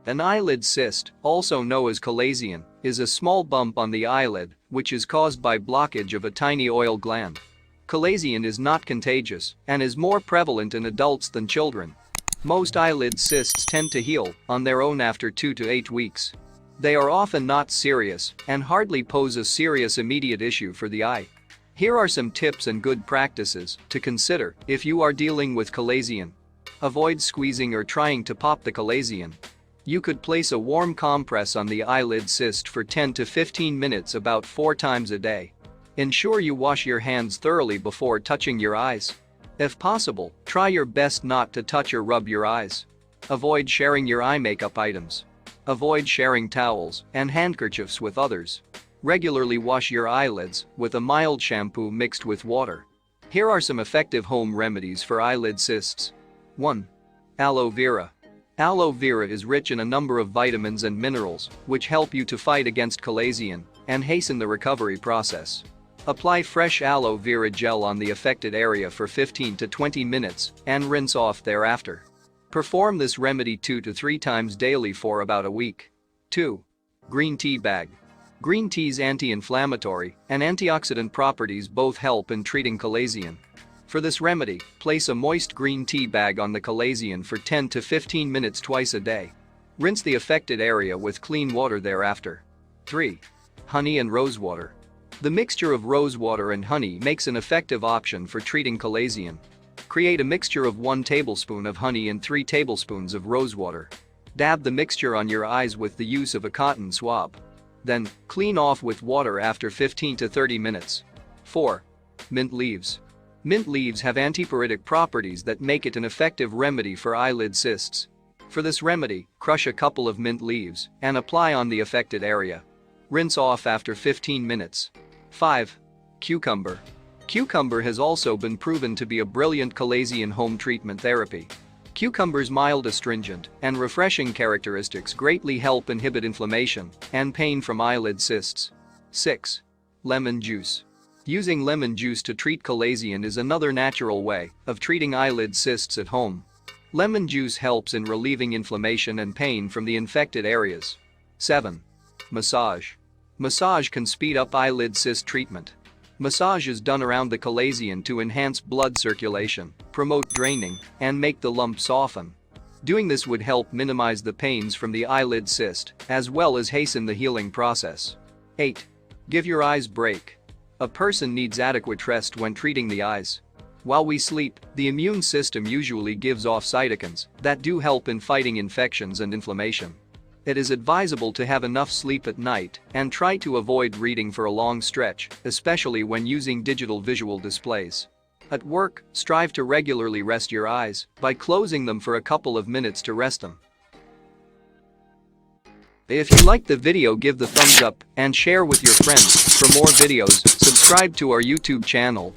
An eyelid cyst, also known as chalazion, is a small bump on the eyelid which is caused by blockage of a tiny oil gland. Chalazion is not contagious and is more prevalent in adults than children. Most eyelid cysts tend to heal on their own after 2 to 8 weeks. They are often not serious and hardly pose a serious immediate issue for the eye. Here are some tips and good practices to consider if you are dealing with chalazion. Avoid squeezing or trying to pop the chalazion. You could place a warm compress on the eyelid cyst for 10 to 15 minutes about 4 times a day. Ensure you wash your hands thoroughly before touching your eyes. If possible, try your best not to touch or rub your eyes. Avoid sharing your eye makeup items. Avoid sharing towels and handkerchiefs with others. Regularly wash your eyelids with a mild shampoo mixed with water. Here are some effective home remedies for eyelid cysts. 1. Aloe vera. Aloe vera is rich in a number of vitamins and minerals which help you to fight against chalazion and hasten the recovery process. Apply fresh aloe vera gel on the affected area for 15 to 20 minutes and rinse off thereafter. Perform this remedy 2 to 3 times daily for about a week. 2. Green tea bag. Green tea's anti-inflammatory and antioxidant properties both help in treating chalazion. For this remedy, place a moist green tea bag on the chalazion for 10 to 15 minutes twice a day. Rinse the affected area with clean water thereafter. 3. Honey and rosewater. The mixture of rosewater and honey makes an effective option for treating chalazion. Create a mixture of 1 tablespoon of honey and 3 tablespoons of rosewater. Dab the mixture on your eyes with the use of a cotton swab. Then, clean off with water after 15 to 30 minutes. 4. Mint leaves. Mint leaves have antipyretic properties that make it an effective remedy for eyelid cysts. For this remedy, crush a couple of mint leaves and apply on the affected area. Rinse off after 15 minutes. 5. Cucumber. Cucumber has also been proven to be a brilliant chalazion home treatment therapy. Cucumber's mild astringent and refreshing characteristics greatly help inhibit inflammation and pain from eyelid cysts. 6. Lemon juice. Using lemon juice to treat chalazion is another natural way of treating eyelid cysts at home. Lemon juice helps in relieving inflammation and pain from the infected areas. 7. Massage. Massage can speed up eyelid cyst treatment. Massage is done around the chalazion to enhance blood circulation, promote draining, and make the lump soften. Doing this would help minimize the pains from the eyelid cyst, as well as hasten the healing process. 8. Give your eyes break. A person needs adequate rest when treating the eyes. While we sleep, the immune system usually gives off cytokines that do help in fighting infections and inflammation. It is advisable to have enough sleep at night and try to avoid reading for a long stretch, especially when using digital visual displays. At work, strive to regularly rest your eyes by closing them for a couple of minutes to rest them. If you liked the video, give the thumbs up and share with your friends. For more videos, subscribe to our YouTube channel.